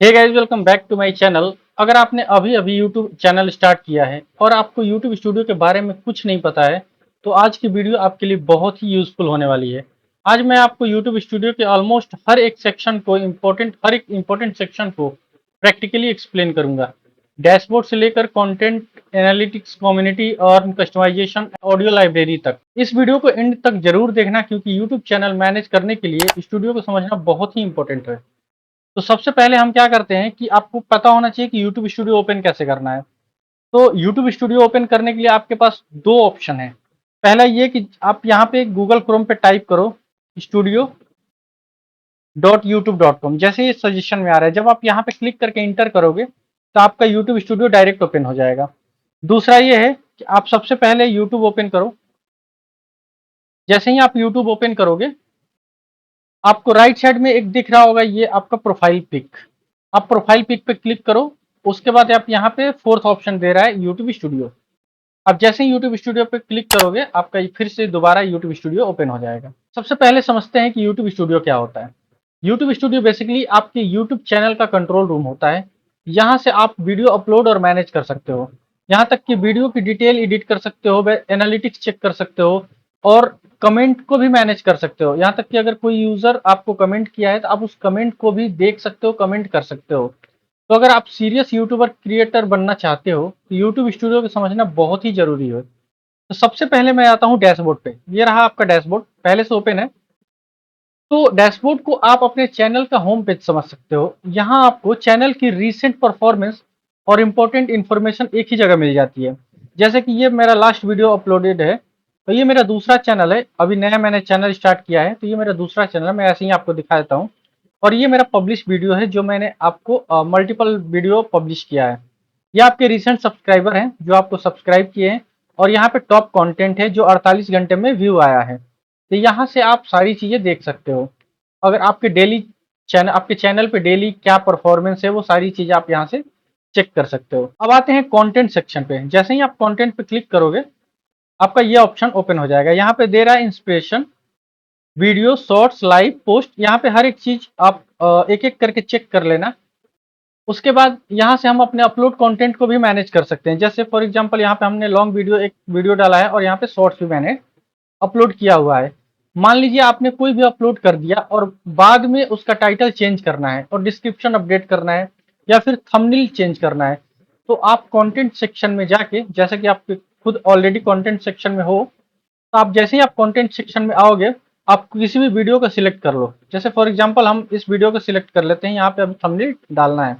Hey guys, welcome back to my channel. अगर आपने अभी अभी यूट्यूब चैनल स्टार्ट किया है और आपको यूट्यूब स्टूडियो के बारे में कुछ नहीं पता है, तो आज की वीडियो आपके लिए बहुत ही यूजफुल होने वाली है। आज मैं आपको यूट्यूब स्टूडियो के ऑलमोस्ट हर एक इम्पोर्टेंट सेक्शन को प्रैक्टिकली एक्सप्लेन करूंगा। डैशबोर्ड से लेकर कंटेंट एनालिटिक्स, कम्युनिटी और कस्टमाइजेशन, ऑडियो लाइब्रेरी तक। इस वीडियो को एंड तक जरूर देखना, क्योंकि यूट्यूब चैनल मैनेज करने के लिए स्टूडियो को समझना बहुत ही इंपॉर्टेंट है। तो सबसे पहले हम क्या करते हैं कि आपको पता होना चाहिए कि यूट्यूब स्टूडियो ओपन कैसे करना है। तो यूट्यूब स्टूडियो ओपन करने के लिए आपके पास दो ऑप्शन है। पहला ये कि आप यहाँ पे गूगल क्रोम पे टाइप करो studio.youtube.com। जैसे ये सजेशन में आ रहा है, जब आप यहाँ पे क्लिक करके इंटर करोगे तो आपका यूट्यूब स्टूडियो डायरेक्ट ओपन हो जाएगा। दूसरा ये है कि आप सबसे पहले यूट्यूब ओपन करो। जैसे ही आप यूट्यूब ओपन करोगे, आपको राइट साइड में एक दिख रहा होगा, ये आपका प्रोफाइल पिक। आप प्रोफाइल पिक पे क्लिक करो। उसके बाद आप यहाँ पे फोर्थ ऑप्शन दे रहा है यूट्यूब स्टूडियो। आप जैसे ही यूट्यूब स्टूडियो पे क्लिक करोगे, आपका फिर से दोबारा यूट्यूब स्टूडियो ओपन हो जाएगा। सबसे पहले समझते हैं कि यूट्यूब स्टूडियो क्या होता है। यूट्यूब स्टूडियो बेसिकली आपके यूट्यूब चैनल का कंट्रोल रूम होता है। यहाँ से आप वीडियो अपलोड और मैनेज कर सकते हो। यहाँ तक कि वीडियो की डिटेल एडिट कर सकते हो, एनालिटिक्स चेक कर सकते हो और कमेंट को भी मैनेज कर सकते हो। यहाँ तक कि अगर कोई यूजर आपको कमेंट किया है तो आप उस कमेंट को भी देख सकते हो, कमेंट कर सकते हो। तो अगर आप सीरियस यूट्यूबर क्रिएटर बनना चाहते हो तो यूट्यूब स्टूडियो को समझना बहुत ही जरूरी है। तो सबसे पहले मैं आता हूँ डैशबोर्ड पे। ये रहा आपका डैशबोर्ड, पहले से ओपन है। तो डैशबोर्ड को आप अपने चैनल का होम पेज समझ सकते हो। यहाँ आपको चैनल की रीसेंट परफॉर्मेंस और इम्पोर्टेंट इन्फॉर्मेशन एक ही जगह मिल जाती है। जैसे कि ये मेरा लास्ट वीडियो अपलोडेड है, तो ये मेरा दूसरा चैनल है। अभी नया मैंने चैनल स्टार्ट किया है, तो ये मेरा दूसरा चैनल है। मैं ऐसे ही आपको दिखा देता हूँ। और ये मेरा पब्लिश वीडियो है, जो मैंने आपको मल्टीपल वीडियो पब्लिश किया है। ये आपके रिसेंट सब्सक्राइबर हैं जो आपको सब्सक्राइब किए हैं। और यहाँ पे टॉप कंटेंट है जो 48 घंटे में व्यू आया है। तो यहाँ से आप सारी चीजें देख सकते हो। अगर आपके चैनल पे डेली क्या परफॉर्मेंस है, वो सारी चीजें आप यहाँ से चेक कर सकते हो। अब आते हैं कंटेंट सेक्शन पे। जैसे ही आप कंटेंट पे क्लिक करोगे, आपका ये ऑप्शन ओपन हो जाएगा। यहाँ पे दे रहा है inspiration, video, shorts, live, post. यहाँ पे हर एक चीज आप एक एक करके चेक कर लेना। उसके बाद यहाँ से हम अपने अपलोड कंटेंट को भी मैनेज कर सकते हैं। जैसे फॉर एग्जांपल यहाँ पे हमने लॉन्ग वीडियो एक वीडियो डाला है और यहाँ पे शॉर्ट्स भी मैंने अपलोड किया हुआ है। मान लीजिए आपने कोई भी अपलोड कर दिया और बाद में उसका टाइटल चेंज करना है और डिस्क्रिप्शन अपडेट करना है या फिर थंबनेल चेंज करना है, तो आप कंटेंट सेक्शन में जाके, जैसे कि आप खुद ऑलरेडी कंटेंट सेक्शन में हो, तो आप जैसे ही आप कंटेंट सेक्शन में आओगे, आप किसी भी वीडियो को सिलेक्ट कर लो। जैसे फॉर एग्जांपल हम इस वीडियो को सिलेक्ट कर लेते हैं। यहाँ पे अभी थंबनेल डालना है।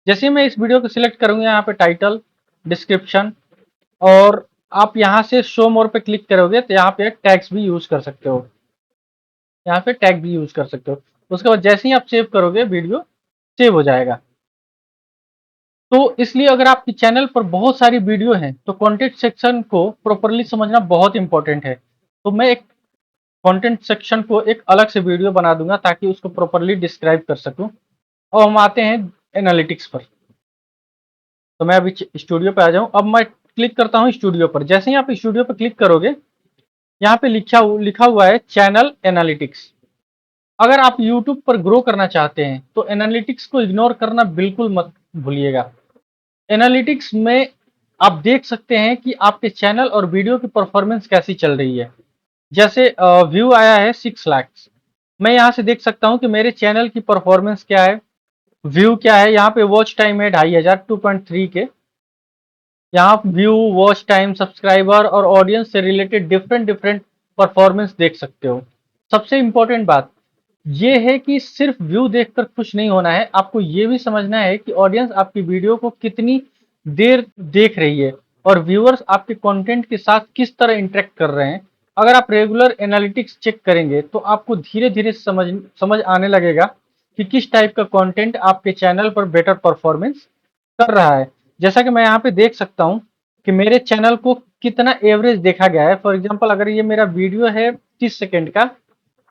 जैसे ही मैं इस वीडियो को सिलेक्ट करूंगा, यहाँ पे टाइटल, डिस्क्रिप्शन और आप यहाँ से शो मोर पे क्लिक करोगे तो यहाँ पे टैग्स भी यूज कर सकते हो। यहाँ पे टैग भी यूज कर सकते हो। उसके बाद जैसे ही आप सेव करोगे, वीडियो सेव हो जाएगा। तो इसलिए अगर आपके चैनल पर बहुत सारी वीडियो हैं तो कंटेंट सेक्शन को प्रॉपरली समझना बहुत इंपॉर्टेंट है। तो मैं एक कंटेंट सेक्शन को एक अलग से वीडियो बना दूंगा ताकि उसको प्रॉपरली डिस्क्राइब कर सकूं। और हम आते हैं एनालिटिक्स पर। तो मैं अभी स्टूडियो पे आ जाऊं। अब मैं क्लिक करता हूं स्टूडियो पर। जैसे ही आप स्टूडियो पर क्लिक करोगे, यहाँ पे लिखा हुआ है चैनल एनालिटिक्स। अगर आप YouTube पर ग्रो करना चाहते हैं तो एनालिटिक्स को इग्नोर करना बिल्कुल मत भूलिएगा। एनालिटिक्स में आप देख सकते हैं कि आपके चैनल और वीडियो की परफॉर्मेंस कैसी चल रही है। जैसे व्यू आया है 6 लाख। मैं यहाँ से देख सकता हूँ कि मेरे चैनल की परफॉर्मेंस क्या है, व्यू क्या है। यहाँ पे वॉच टाइम है 2500, 2.3 के। यहाँ व्यू, वॉच टाइम, सब्सक्राइबर और ऑडियंस से रिलेटेड डिफरेंट डिफरेंट परफॉर्मेंस देख सकते हो। सबसे इंपॉर्टेंट बात ये है कि सिर्फ व्यू देखकर खुश नहीं होना है, आपको ये भी समझना है कि ऑडियंस आपकी वीडियो को कितनी देर देख रही है और व्यूअर्स आपके कंटेंट के साथ किस तरह इंटरेक्ट कर रहे हैं। अगर आप रेगुलर एनालिटिक्स चेक करेंगे तो आपको धीरे धीरे समझ आने लगेगा कि किस टाइप का कंटेंट आपके चैनल पर बेटर परफॉर्मेंस कर रहा है। जैसा कि मैं यहाँ पे देख सकता हूँ कि मेरे चैनल को कितना एवरेज देखा गया है। फॉर एग्जाम्पल अगर ये मेरा वीडियो है 30 सेकेंड का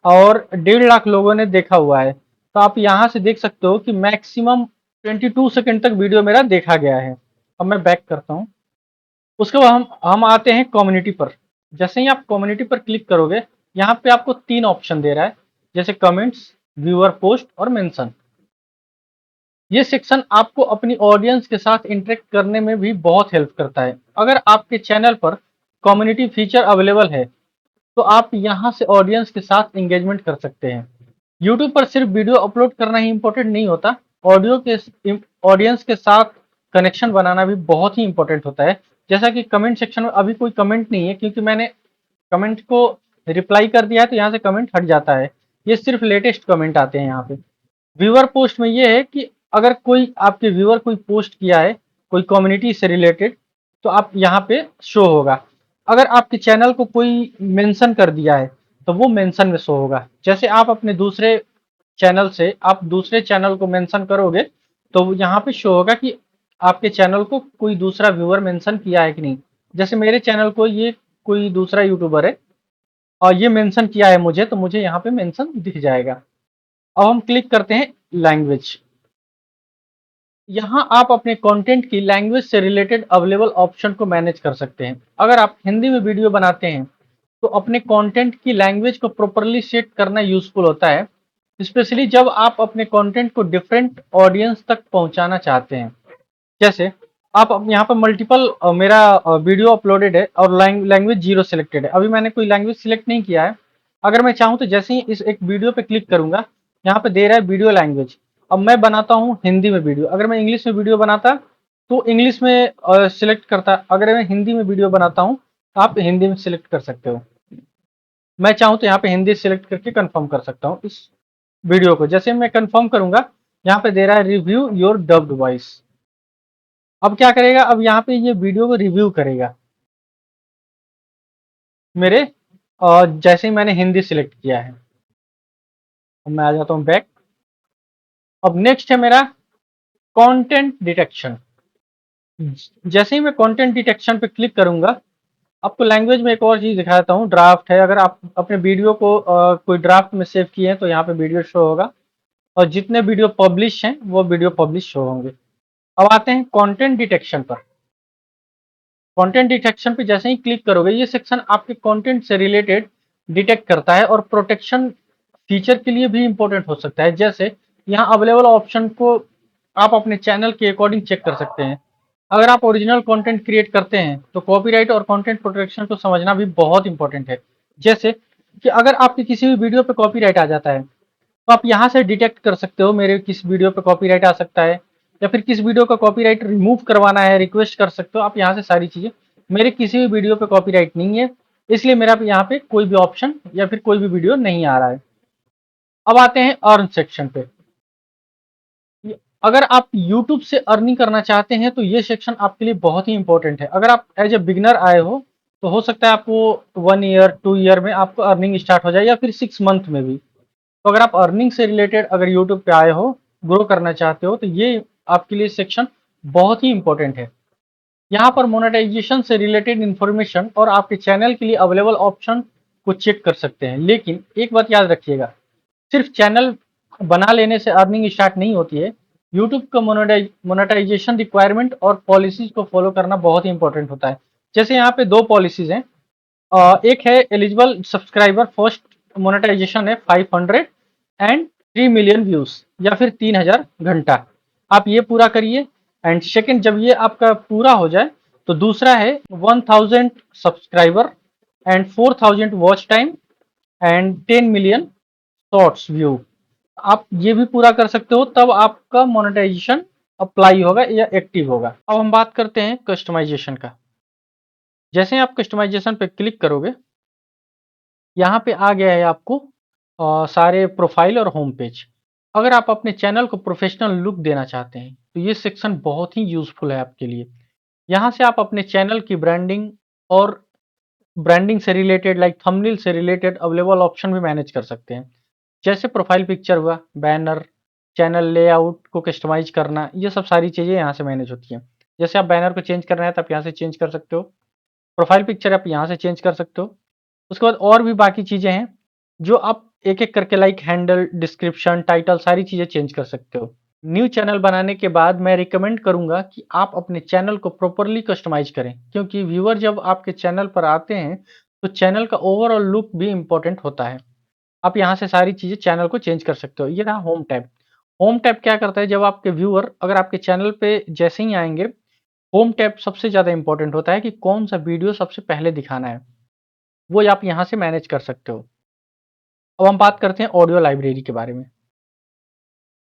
और 1.5 लाख लोगों ने देखा हुआ है, तो आप यहाँ से देख सकते हो कि मैक्सिमम 22 सेकेंड तक वीडियो मेरा देखा गया है। अब मैं बैक करता हूँ। उसके बाद हम आते हैं कम्युनिटी पर। जैसे ही आप कम्युनिटी पर क्लिक करोगे, यहाँ पे आपको 3 ऑप्शन दे रहा है, जैसे कमेंट्स, व्यूअर पोस्ट और मेंशन। ये सेक्शन आपको अपनी ऑडियंस के साथ इंटरेक्ट करने में भी बहुत हेल्प करता है। अगर आपके चैनल पर कम्युनिटी फीचर अवेलेबल है तो आप यहाँ से ऑडियंस के साथ एंगेजमेंट कर सकते हैं। यूट्यूब पर सिर्फ वीडियो अपलोड करना ही इंपॉर्टेंट नहीं होता, ऑडियो के ऑडियंस के साथ कनेक्शन बनाना भी बहुत ही इंपॉर्टेंट होता है। जैसा कि कमेंट सेक्शन में अभी कोई कमेंट नहीं है क्योंकि मैंने कमेंट को रिप्लाई कर दिया है, तो यहाँ से कमेंट हट जाता है। ये सिर्फ लेटेस्ट कमेंट आते हैं यहाँ पे। व्यूअर पोस्ट में ये है कि अगर कोई आपके व्यूअर कोई पोस्ट किया है कोई कम्युनिटी से रिलेटेड, तो आप यहाँ पे शो होगा। अगर आपके चैनल को कोई मेंशन कर दिया है तो वो मेंशन में शो होगा। जैसे आप अपने दूसरे चैनल से आप दूसरे चैनल को मेंशन करोगे तो वो यहाँ पे शो होगा कि आपके चैनल को कोई दूसरा व्यूअर मेंशन किया है कि नहीं। जैसे मेरे चैनल को ये कोई दूसरा यूट्यूबर है और ये मेंशन किया है मुझे, तो मुझे यहाँ पे मेंशन दिख जाएगा। अब हम क्लिक करते हैं लैंग्वेज। यहाँ आप अपने कंटेंट की लैंग्वेज से रिलेटेड अवेलेबल ऑप्शन को मैनेज कर सकते हैं। अगर आप हिंदी में वीडियो बनाते हैं तो अपने कंटेंट की लैंग्वेज को प्रॉपरली सेट करना यूजफुल होता है, स्पेशली जब आप अपने कंटेंट को डिफरेंट ऑडियंस तक पहुंचाना चाहते हैं। जैसे आप यहाँ पर मल्टीपल मेरा वीडियो अपलोडेड है और लैंग्वेज जीरो सिलेक्टेड है। अभी मैंने कोई लैंग्वेज सिलेक्ट नहीं किया है। अगर मैं चाहूँ तो जैसे ही इस एक वीडियो पे क्लिक करूंगा, यहाँ पे दे रहा है वीडियो लैंग्वेज। अब मैं बनाता हूँ हिंदी में वीडियो, अगर मैं इंग्लिश में वीडियो बनाता तो इंग्लिश में सिलेक्ट करता। अगर मैं हिंदी में वीडियो बनाता हूँ तो आप हिंदी में सिलेक्ट कर सकते हो। मैं चाहूँ तो यहाँ पे हिंदी सिलेक्ट करके कंफर्म कर सकता हूँ इस वीडियो को। जैसे मैं कंफर्म करूंगा, यहाँ पे दे रहा है रिव्यू योर डब्ड वॉइस। अब क्या करेगा, अब यहाँ पे ये वीडियो को रिव्यू करेगा मेरे, जैसे ही मैंने हिंदी सिलेक्ट किया है। अब मैं आ जाता हूँ बैक। अब नेक्स्ट है मेरा कंटेंट डिटेक्शन। जैसे ही मैं कंटेंट डिटेक्शन पे क्लिक करूंगा, आपको लैंग्वेज में एक और चीज दिखाता हूँ, ड्राफ्ट है। अगर आप अपने वीडियो को कोई ड्राफ्ट में सेव किए हैं तो यहाँ पे वीडियो शो होगा, और जितने वीडियो पब्लिश हैं वो वीडियो पब्लिश शो होंगे। अब आते हैं कंटेंट डिटेक्शन पर। कंटेंट डिटेक्शन पे जैसे ही क्लिक करोगे, ये सेक्शन आपके कंटेंट से रिलेटेड डिटेक्ट करता है और प्रोटेक्शन फीचर के लिए भी इंपॉर्टेंट हो सकता है। जैसे यहाँ अवेलेबल ऑप्शन को आप अपने चैनल के अकॉर्डिंग चेक कर सकते हैं। अगर आप ओरिजिनल कंटेंट क्रिएट करते हैं तो कॉपीराइट और कंटेंट प्रोटेक्शन को समझना भी बहुत इंपॉर्टेंट है। जैसे कि अगर आपकी किसी भी वीडियो पे कॉपीराइट आ जाता है तो आप यहाँ से डिटेक्ट कर सकते हो मेरे किस वीडियो पे कॉपीराइट आ सकता है, या फिर किस वीडियो का कॉपीराइट रिमूव करवाना है, रिक्वेस्ट कर सकते हो आप यहाँ से सारी चीजें। मेरे किसी भी वीडियो पे कॉपीराइट नहीं है, इसलिए मेरा यहाँ पे कोई भी ऑप्शन या फिर कोई भी वीडियो नहीं आ रहा है। अब आते हैं अर्न सेक्शन पे। अगर आप YouTube से अर्निंग करना चाहते हैं तो ये सेक्शन आपके लिए बहुत ही इंपॉर्टेंट है। अगर आप एज ए बिगनर आए हो तो हो सकता है आपको 1 ईयर 2 ईयर में आपको अर्निंग स्टार्ट हो जाए, या फिर 6 मंथ में भी। तो अगर आप अर्निंग से रिलेटेड अगर यूट्यूब पे आए हो, ग्रो करना चाहते हो, तो ये आपके लिए सेक्शन बहुत ही इंपॉर्टेंट है। यहाँ पर मोनेटाइजेशन से रिलेटेड इंफॉर्मेशन और आपके चैनल के लिए अवेलेबल ऑप्शन को चेक कर सकते हैं। लेकिन एक बात याद रखिएगा, सिर्फ चैनल बना लेने से अर्निंग स्टार्ट नहीं होती है। यूट्यूब का मोनेटाइजेशन रिक्वायरमेंट और पॉलिसीज को फॉलो करना बहुत ही इंपॉर्टेंट होता है। जैसे यहाँ पे दो पॉलिसीज हैं। एक है एलिजिबल सब्सक्राइबर फर्स्ट मोनेटाइजेशन है 500 एंड 3 मिलियन व्यूज, या फिर 3000 घंटा। आप ये पूरा करिए। एंड सेकंड, जब ये आपका पूरा हो जाए तो दूसरा है 1000 subscriber and 4000 watch time and 10 million shorts view. आप ये भी पूरा कर सकते हो, तब आपका मोनेटाइजेशन अप्लाई होगा या एक्टिव होगा। अब हम बात करते हैं कस्टमाइजेशन का। जैसे ही आप कस्टमाइजेशन पे क्लिक करोगे, यहाँ पे आ गया है आपको सारे प्रोफाइल और होम पेज। अगर आप अपने चैनल को प्रोफेशनल लुक देना चाहते हैं तो ये सेक्शन बहुत ही यूजफुल है आपके लिए। यहाँ से आप अपने चैनल की ब्रांडिंग और ब्रांडिंग से रिलेटेड लाइक थंबनेल से रिलेटेड अवेलेबल ऑप्शन भी मैनेज कर सकते हैं। जैसे प्रोफाइल पिक्चर हुआ, बैनर, चैनल लेआउट को कस्टमाइज करना, ये सब सारी चीज़ें यहाँ से मैनेज होती हैं। जैसे आप बैनर को चेंज करना है तो आप यहाँ से चेंज कर सकते हो, प्रोफाइल पिक्चर आप यहाँ से चेंज कर सकते हो। उसके बाद और भी बाकी चीज़ें हैं जो आप एक एक करके लाइक हैंडल, डिस्क्रिप्शन, टाइटल, सारी चीज़ें चेंज कर सकते हो। न्यू चैनल बनाने के बाद मैं रिकमेंड करूंगा कि आप अपने चैनल को प्रॉपरली कस्टमाइज करें, क्योंकि व्यूअर जब आपके चैनल पर आते हैं तो चैनल का ओवरऑल लुक भी इंपॉर्टेंट होता है। आप यहाँ से सारी चीज़ें चैनल को चेंज कर सकते हो। ये रहा होम टैब। होम टैब क्या करता है, जब आपके व्यूअर अगर आपके चैनल पे जैसे ही आएंगे, होम टैब सबसे ज़्यादा इंपॉर्टेंट होता है कि कौन सा वीडियो सबसे पहले दिखाना है, वो आप यहाँ से मैनेज कर सकते हो। अब हम बात करते हैं ऑडियो लाइब्रेरी के बारे में।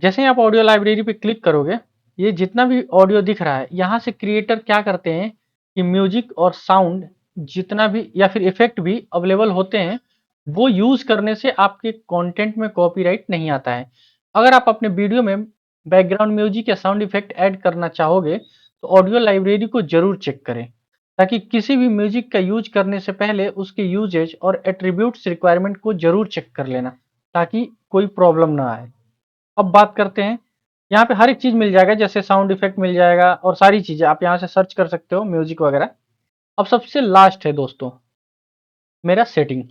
जैसे ही आप ऑडियो लाइब्रेरी पे क्लिक करोगे, ये जितना भी ऑडियो दिख रहा है, यहाँ से क्रिएटर क्या करते हैं कि म्यूजिक और साउंड जितना भी या फिर इफेक्ट भी अवेलेबल होते हैं, वो यूज करने से आपके कंटेंट में कॉपीराइट नहीं आता है। अगर आप अपने वीडियो में बैकग्राउंड म्यूजिक या साउंड इफेक्ट ऐड करना चाहोगे, तो ऑडियो लाइब्रेरी को जरूर चेक करें, ताकि किसी भी म्यूजिक का यूज करने से पहले उसके यूजेज और एट्रीब्यूट्स रिक्वायरमेंट को जरूर चेक कर लेना, ताकि कोई प्रॉब्लम ना आए। अब बात करते हैं, यहाँ पे हर एक चीज मिल जाएगा, जैसे साउंड इफेक्ट मिल जाएगा और सारी चीजें आप यहाँ से सर्च कर सकते हो, म्यूजिक वगैरह। अब सबसे लास्ट है दोस्तों मेरा सेटिंग।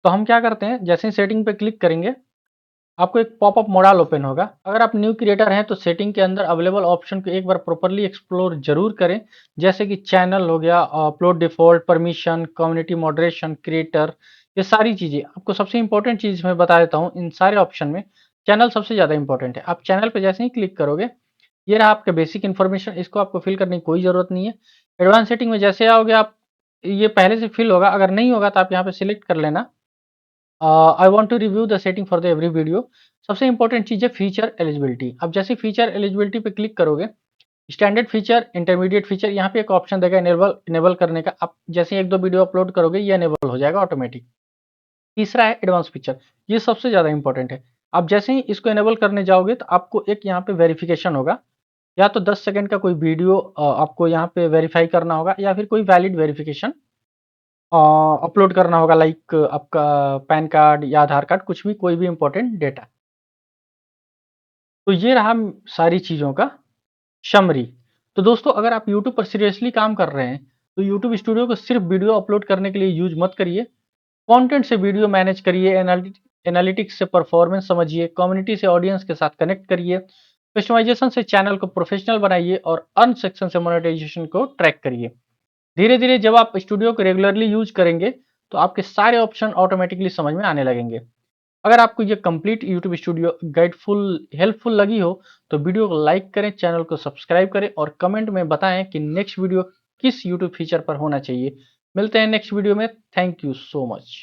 तो हम क्या करते हैं, जैसे ही सेटिंग पे क्लिक करेंगे, आपको एक पॉपअप मॉडल ओपन होगा। अगर आप न्यू क्रिएटर हैं तो सेटिंग के अंदर अवेलेबल ऑप्शन को एक बार प्रॉपरली एक्सप्लोर जरूर करें, जैसे कि चैनल हो गया, upload default, permission, community moderation, creator, ये सारी चीजें। आपको सबसे इंपॉर्टेंट चीज मैं बता देता हूँ, इन सारे ऑप्शन में चैनल सबसे ज्यादा इंपॉर्टेंट है। आप चैनल पे जैसे ही क्लिक करोगे, ये रहा आपका बेसिक इन्फॉर्मेशन, इसको आपको फिल करने की कोई जरूरत नहीं है। एडवांस सेटिंग में जैसे आओगे आप, ये पहले से फिल होगा, अगर नहीं होगा तो आप यहाँ पे सिलेक्ट कर लेना, I want to review the setting for the every video. सबसे इंपॉर्टेंट चीज है फीचर एलिजिबिलिटी। अब जैसे फीचर एलिजिबिलिटी पे क्लिक करोगे, स्टैंडर्ड फीचर, इंटरमीडिएट फीचर, यहाँ पे एक ऑप्शन देगा इनेबल करने का। आप जैसे एक दो वीडियो अपलोड करोगे, ये इनेबल हो जाएगा ऑटोमेटिक। तीसरा है एडवांस फीचर, ये सबसे ज्यादा इंपॉर्टेंट है। आप जैसे ही इसको इनेबल करने जाओगे, तो आपको एक यहाँ पे वेरिफिकेशन होगा, या तो 10 सेकंड का कोई वीडियो आपको यहाँ पे वेरीफाई करना होगा, या फिर कोई वैलिड वेरिफिकेशन अपलोड करना होगा, लाइक आपका पैन कार्ड या आधार कार्ड, कुछ भी, कोई भी इंपॉर्टेंट डेटा। तो ये रहा सारी चीज़ों का समरी। तो दोस्तों, अगर आप YouTube पर सीरियसली काम कर रहे हैं, तो YouTube स्टूडियो को सिर्फ वीडियो अपलोड करने के लिए यूज मत करिए। कंटेंट से वीडियो मैनेज करिए, एनालिटिक्स से परफॉर्मेंस समझिए, कम्युनिटी से ऑडियंस के साथ कनेक्ट करिए, कस्टमाइजेशन से चैनल को प्रोफेशनल बनाइए, और अर्न सेक्शन से मोनेटाइजेशन को ट्रैक करिए। धीरे धीरे जब आप स्टूडियो को रेगुलरली यूज करेंगे, तो आपके सारे ऑप्शन ऑटोमेटिकली समझ में आने लगेंगे। अगर आपको ये complete YouTube studio guide full helpful लगी हो, तो वीडियो को लाइक करें, चैनल को सब्सक्राइब करें, और कमेंट में बताएं कि नेक्स्ट वीडियो किस यूट्यूब फीचर पर होना चाहिए। मिलते हैं नेक्स्ट वीडियो में। Thank you so much.